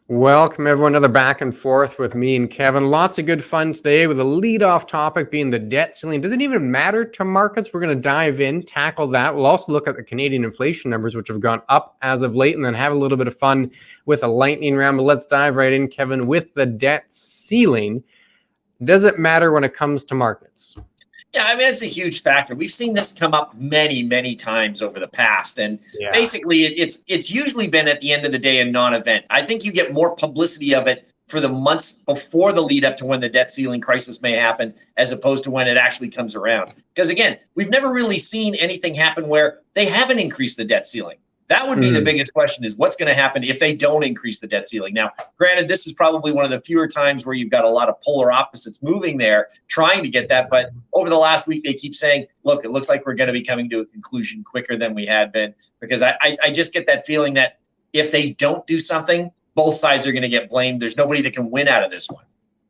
Welcome, everyone. Another back and forth with me and Kevin. Lots of good fun today with a lead-off topic being the debt ceiling. Does it even matter to markets? We're going to dive in, tackle that. We'll also look at the Canadian inflation numbers, which have gone up as of late, and then have a little bit of fun with a lightning round. But let's dive right in, Kevin, with the debt ceiling. Does it matter when it comes to markets? Yeah, I mean, it's a huge factor. We've seen this come up many, many times over the past. And basically, it's usually been at the end of the day a non-event. I think you get more publicity of it for the months before the lead up to when the debt ceiling crisis may happen, as opposed to when it actually comes around. Because again, we've never really seen anything happen where they haven't increased the debt ceiling. That would be the biggest question, is what's going to happen if they don't increase the debt ceiling. Now, granted, this is probably one of the fewer times where you've got a lot of polar opposites moving there trying to get that. But over the last week, they keep saying, look, it looks like we're going to be coming to a conclusion quicker than we had been. Because I just get that feeling that if they don't do something, both sides are going to get blamed. There's nobody that can win out of this one.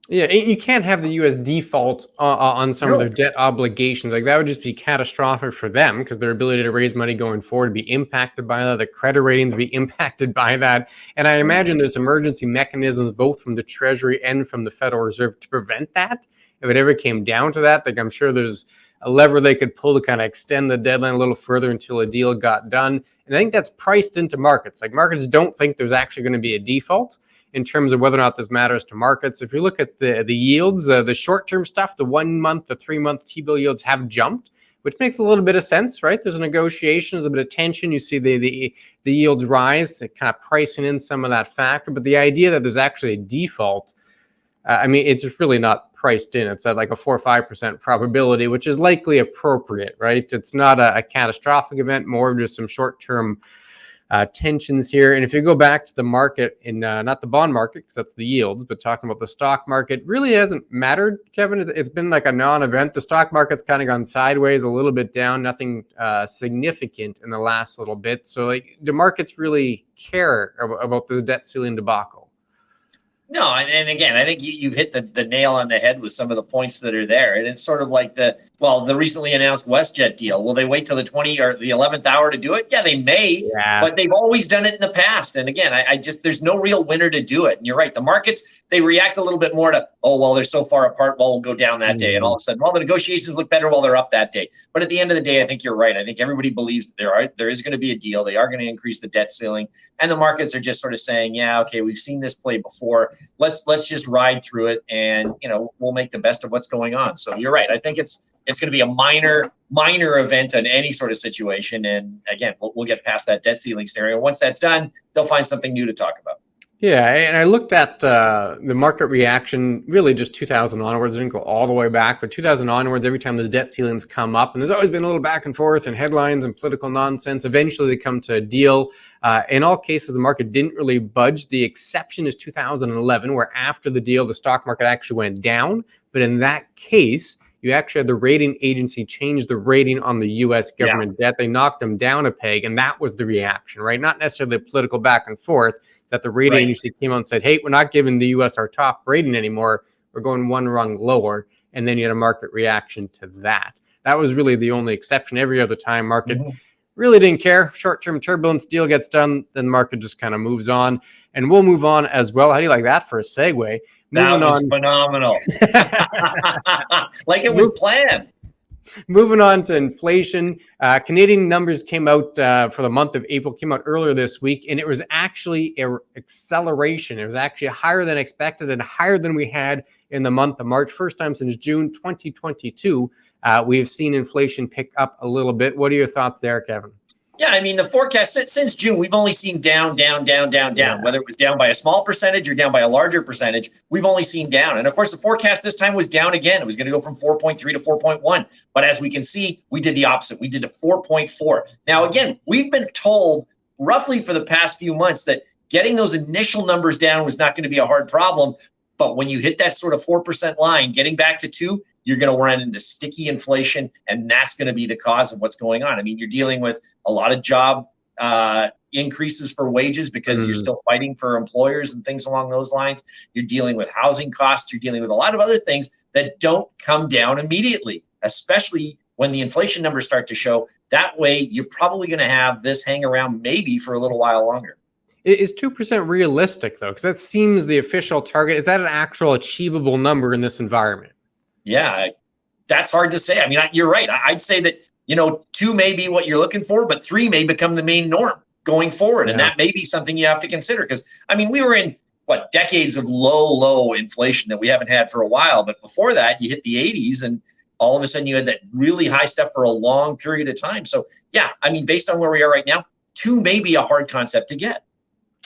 Yeah, you can't have the U.S. default on some of their debt obligations. Like, that would just be catastrophic for them, because their ability to raise money going forward would be impacted by that. The credit ratings would be impacted by that. And I imagine there's emergency mechanisms both from the Treasury and from the Federal Reserve to prevent that. If it ever came down to that, like, I'm sure there's a lever they could pull to kind of extend the deadline a little further until a deal got done. And I think that's priced into markets. Like, markets don't think there's actually going to be a default in terms of whether or not this matters to markets. If you look at the yields, the short-term stuff, the 1 month, the 3 month T-bill yields have jumped, which makes a little bit of sense, right? There's a negotiation, there's a bit of tension. You see the yields rise, they're kind of pricing in some of that factor. But the idea that there's actually a default, I mean, it's just really not priced in. It's at like a 4 or 5% probability, which is likely appropriate, right? It's not a catastrophic event, more of just some short-term tensions here. And if you go back to the market in not the bond market, because that's the yields, but talking about the stock market, really hasn't mattered, Kevin. It's been like a non-event. The stock market's kind of gone sideways, a little bit down, nothing significant in the last little bit. So, like, do markets really care about this debt ceiling debacle? No, and again, I think you've hit the nail on the head with some of the points that are there. And it's sort of like the recently announced WestJet deal. Will they wait till the 20 or the 11th hour to do it? Yeah, they may, but they've always done it in the past. And again, I just, there's no real winner to do it. And you're right. The markets, they react a little bit more to, oh, well, they're so far apart. Well, we'll go down that day. And all of a sudden, well, the negotiations look better while they're up that day. But at the end of the day, I think you're right. I think everybody believes that there is going to be a deal. They are going to increase the debt ceiling. And the markets are just sort of saying, yeah, okay, we've seen this play before. Let's just ride through it, and we'll make the best of what's going on. So you're right. I think it's going to be a minor event in any sort of situation. And again, we'll get past that debt ceiling scenario. Once that's done, they'll find something new to talk about. Yeah, and I looked at the market reaction, really just 2000 onwards. I didn't go all the way back, but 2000 onwards, every time those debt ceilings come up, and there's always been a little back and forth and headlines and political nonsense, eventually they come to a deal. In all cases, the market didn't really budge. The exception is 2011, where after the deal, the stock market actually went down. But in that case, you actually had the rating agency change the rating on the U.S. government debt. They knocked them down a peg, and that was the reaction, right? Not necessarily the political back and forth, that the rating agency came out and said, hey, we're not giving the U.S. our top rating anymore. We're going one rung lower. And then you had a market reaction to that. That was really the only exception. Every other time, market really didn't care. Short-term turbulence, deal gets done, then the market just kind of moves on. And we'll move on as well. How do you like that for a segue? That was phenomenal. Like it was planned. Moving on to inflation, Canadian numbers came out for the month of April, came out earlier this week, and it was actually an acceleration. It was actually higher than expected and higher than we had in the month of March. First time since June 2022, we have seen inflation pick up a little bit. What are your thoughts there, Kevin? Yeah, I mean, the forecast since June, we've only seen down. Whether it was down by a small percentage or down by a larger percentage, we've only seen down. And of course, the forecast this time was down again. It was going to go from 4.3 to 4.1. But as we can see, we did the opposite. We did a 4.4. Now, again, we've been told roughly for the past few months that getting those initial numbers down was not going to be a hard problem. But when you hit that sort of 4% line, getting back to 2, you're going to run into sticky inflation, and that's going to be the cause of what's going on. I mean, you're dealing with a lot of job increases for wages because you're still fighting for employers and things along those lines. You're dealing with housing costs. You're dealing with a lot of other things that don't come down immediately, especially when the inflation numbers start to show. That way, you're probably going to have this hang around maybe for a little while longer. Is 2% realistic though? Because that seems the official target. Is that an actual achievable number in this environment? Yeah, that's hard to say. I mean, you're right. I'd say that, 2 may be what you're looking for, but 3 may become the main norm going forward. And that may be something you have to consider. Because, I mean, we were in, decades of low inflation that we haven't had for a while. But before that, you hit the 80s and all of a sudden you had that really high stuff for a long period of time. So, yeah, I mean, based on where we are right now, 2 may be a hard concept to get.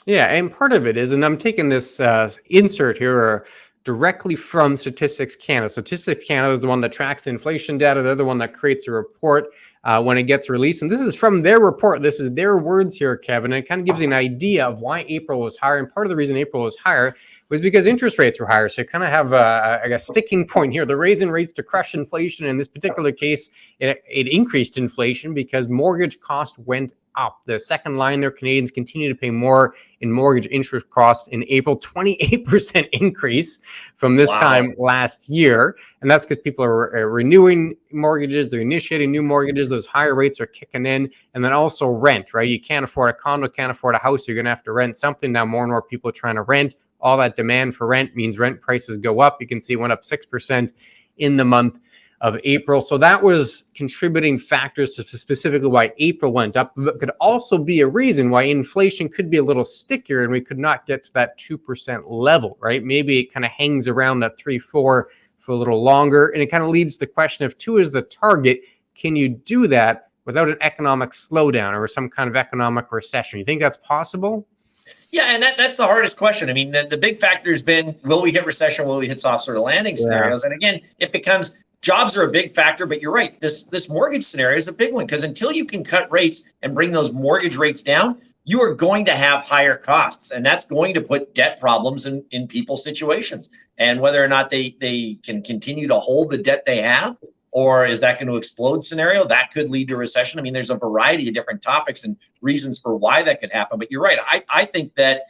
Yeah, and part of it is, and I'm taking this insert here directly from Statistics Canada. Statistics Canada is the one that tracks the inflation data. They're the one that creates a report when it gets released. And this is from their report. This is their words here, Kevin. And it kind of gives you an idea of why April was higher. And part of the reason April was higher was because interest rates were higher. So you kind of have a sticking point here. The raising rates to crush inflation. In this particular case, it increased inflation because mortgage cost went up. The second line there, Canadians continue to pay more in mortgage interest costs in April, 28% increase from this time last year. And that's because people are renewing mortgages, they're initiating new mortgages, those higher rates are kicking in. And then also rent, right? You can't afford a condo, can't afford a house, you're going to have to rent something. Now more and more people are trying to rent. All that demand for rent means rent prices go up. You can see it went up 6% in the month of April. So that was contributing factors to specifically why April went up, but could also be a reason why inflation could be a little stickier and we could not get to that 2% level, right? Maybe it kind of hangs around that 3-4 for a little longer. And it kind of leads to the question of 2 is the target. Can you do that without an economic slowdown or some kind of economic recession? You think that's possible? Yeah, and that's the hardest question. I mean, the big factor has been, will we hit recession? Will we hit soft sort of landing scenarios? And again, it becomes, jobs are a big factor, but you're right. This mortgage scenario is a big one because until you can cut rates and bring those mortgage rates down, you are going to have higher costs. And that's going to put debt problems in people's situations. And whether or not they can continue to hold the debt they have, or is that going to explode scenario, that could lead to recession. I mean, there's a variety of different topics and reasons for why that could happen. But you're right. I think that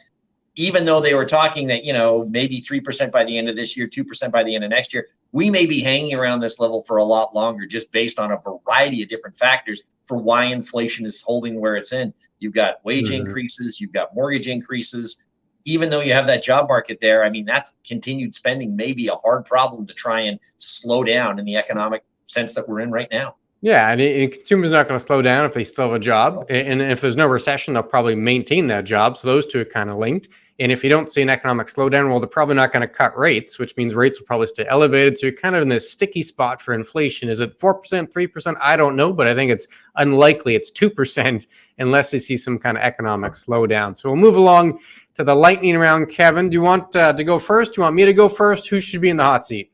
even though they were talking that, maybe 3% by the end of this year, 2% by the end of next year, we may be hanging around this level for a lot longer, just based on a variety of different factors for why inflation is holding where it's in. You've got wage increases, you've got mortgage increases. Even though you have that job market there, I mean, that continued spending may be a hard problem to try and slow down in the economic sense that we're in right now. Yeah, and consumers are not going to slow down if they still have a job. And if there's no recession, they'll probably maintain that job. So those two are kind of linked. And if you don't see an economic slowdown, well, they're probably not going to cut rates, which means rates will probably stay elevated. So you're kind of in this sticky spot for inflation. Is it 4%, 3%? I don't know, but I think it's unlikely it's 2% unless you see some kind of economic slowdown. So we'll move along to the lightning round. Kevin, do you want to go first? Do you want me to go first? Who should be in the hot seat?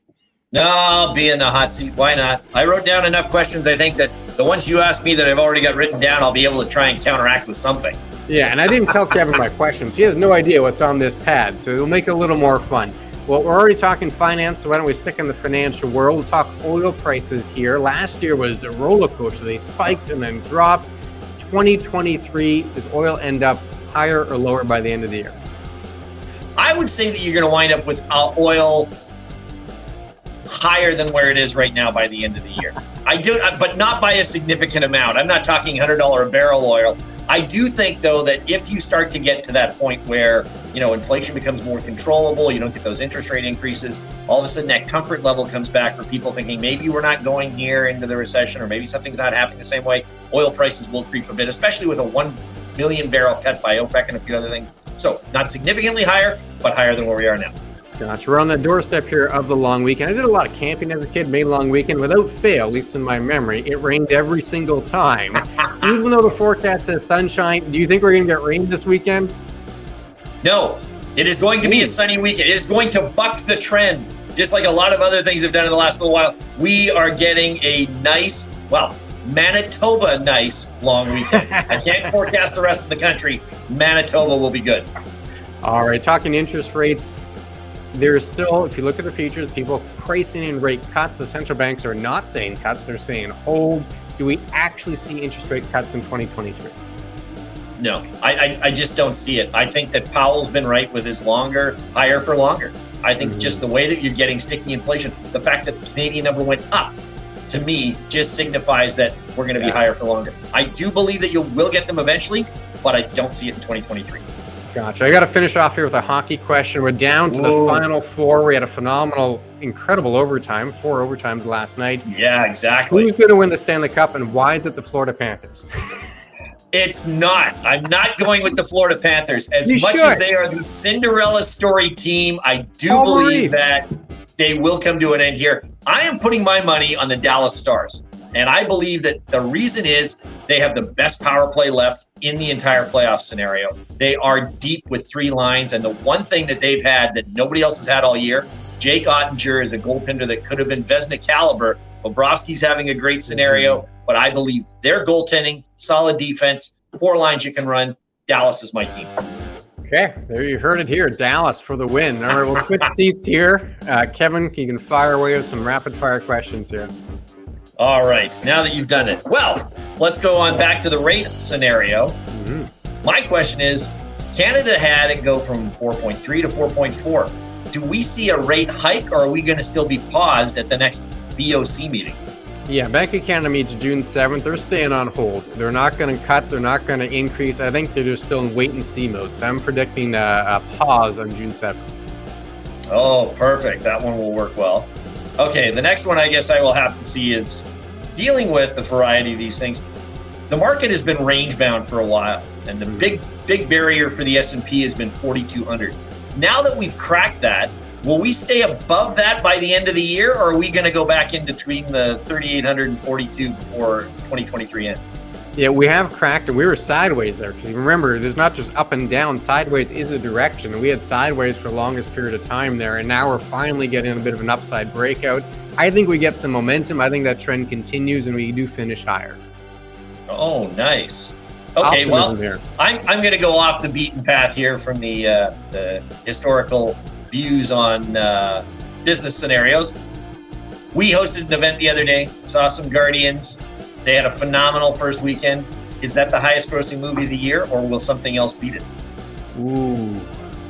No, I'll be in the hot seat. Why not? I wrote down enough questions. I think that the ones you asked me that I've already got written down, I'll be able to try and counteract with something. Yeah, and I didn't tell Kevin my questions. He has no idea what's on this pad, so it'll make it a little more fun. Well, we're already talking finance, so why don't we stick in the financial world? We'll talk oil prices here. Last year was a roller coaster. They spiked and then dropped. 2023, does oil end up higher or lower by the end of the year? I would say that you're going to wind up with oil higher than where it is right now by the end of the year. I do, but not by a significant amount. I'm not talking $100 a barrel oil. I do think, though, that if you start to get to that point where, inflation becomes more controllable, you don't get those interest rate increases, all of a sudden that comfort level comes back for people thinking maybe we're not going here into the recession, or maybe something's not happening the same way, oil prices will creep a bit, especially with a 1 million barrel cut by OPEC and a few other things. So not significantly higher, but higher than where we are now. Gotcha. We're on the doorstep here of the long weekend. I did a lot of camping as a kid, made long weekend. Without fail, at least in my memory, it rained every single time. Even though the forecast says sunshine, do you think we're going to get rain this weekend? No, it is going to be a sunny weekend. It is going to buck the trend, just like a lot of other things have done in the last little while. We are getting a nice, Manitoba nice long weekend. I can't forecast the rest of the country. Manitoba will be good. All right, talking interest rates. There's still, if you look at the futures, people pricing in rate cuts. The central banks are not saying cuts, they're saying hold. Do we actually see interest rate cuts in 2023? No, I just don't see it. I think that Powell's been right with his higher for longer. I think just the way that you're getting sticky inflation, the fact that the Canadian number went up, to me, just signifies that we're going to be higher for longer. I do believe that you will get them eventually, but I don't see it in 2023. Gotcha. I got to finish off here with a hockey question. We're down to the final four. We had a phenomenal, incredible overtime, 4 overtimes last night. Yeah, exactly. Who's going to win the Stanley Cup, and why is it the Florida Panthers? It's not. I'm not going with the Florida Panthers. As You much should. as they are the Cinderella story team, I do Paul believe Maurice. that they will come to an end here. I am putting my money on the Dallas Stars. And I believe that the reason is they have the best power play left in the entire playoff scenario. They are deep with 3 lines. And the one thing that they've had that nobody else has had all year, Jake Ottinger is a goaltender that could have been Vezina caliber. Bobrovsky's having a great scenario, but I believe their goaltending, solid defense, 4 lines you can run. Dallas is my team. Okay, there you heard it here. Dallas for the win. All right, we'll switch seats here. Kevin, you can fire away with some rapid-fire questions here. All right, now that you've done it. Well, let's go on back to the rate scenario. Mm-hmm. My question is, Canada had it go from 4.3 to 4.4. Do we see a rate hike, or are we going to still be paused at the next BOC meeting? Yeah, Bank of Canada meets June 7th. They're staying on hold. They're not going to cut. They're not going to increase. I think they're just still in wait-and-see mode. So I'm predicting a pause on June 7th. Oh, perfect. That one will work well. Okay, the next one I guess I will have to see is dealing with the variety of these things. The market has been range-bound for a while, and the big barrier for the S&P has been 4,200. Now that we've cracked that, will we stay above that by the end of the year, or are we going to go back in between the 3,800 and 42 before 2023 ends? Yeah, we have cracked, and we were sideways there. Because remember, there's not just up and down. Sideways is a direction. We had sideways for the longest period of time there, and now we're finally getting a bit of an upside breakout. I think we get some momentum. I think that trend continues, and we do finish higher. Oh, nice. Okay, well, I'm going to go off the beaten path here from the historical views on business scenarios. We hosted an event the other day, saw some Guardians. They had a phenomenal first weekend. Is that the highest grossing movie of the year, or will something else beat it? Ooh,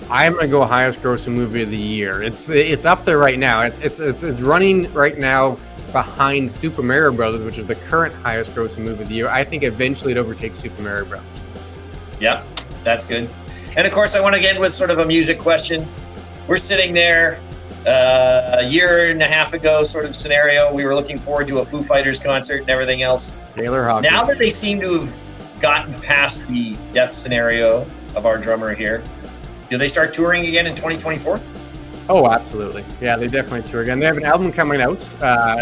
I'm gonna go highest grossing movie of the year. It's up there right now. It's running right now behind Super Mario Brothers, which is the current highest grossing movie of the year. I think eventually it overtakes Super Mario Brothers. Yeah, that's good. And of course, I want to end with sort of a music question. We're sitting there a year and a half ago sort of scenario. We were looking forward to a Foo Fighters concert and everything else. Taylor Hawkins. Now that they seem to have gotten past the death scenario of our drummer here, do they start touring again in 2024? Oh, absolutely. Yeah, they definitely tour again. They have an album coming out.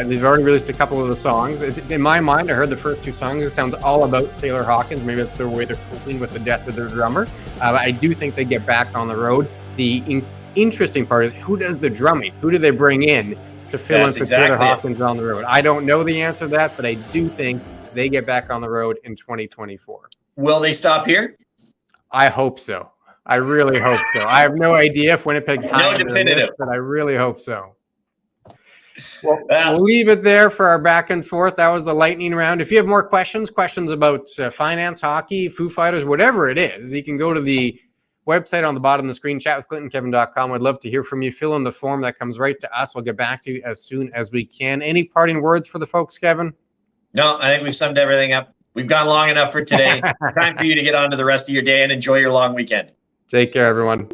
They've already released a couple of the songs. In my mind, I heard the first 2 songs. It sounds all about Taylor Hawkins. Maybe that's their way they're coping with the death of their drummer. I do think they get back on the road. The interesting part is, who does the drumming? Who do they bring in to fill in for Taylor Hawkins on the road? I don't know the answer to that, but I do think they get back on the road in 2024. Will they stop here? I hope so. I really hope so. I have no idea if Winnipeg's higher than this, but I really hope so. Well, we'll leave it there for our back and forth. That was the lightning round. If you have more questions about finance, hockey, Foo Fighters, whatever it is, you can go to the website on the bottom of the screen, chatwithclintonkevin.com. We'd love to hear from you. Fill in the form that comes right to us. We'll get back to you as soon as we can. Any parting words for the folks, Kevin? No, I think we've summed everything up. We've gone long enough for today. Time for you to get on to the rest of your day and enjoy your long weekend. Take care, everyone.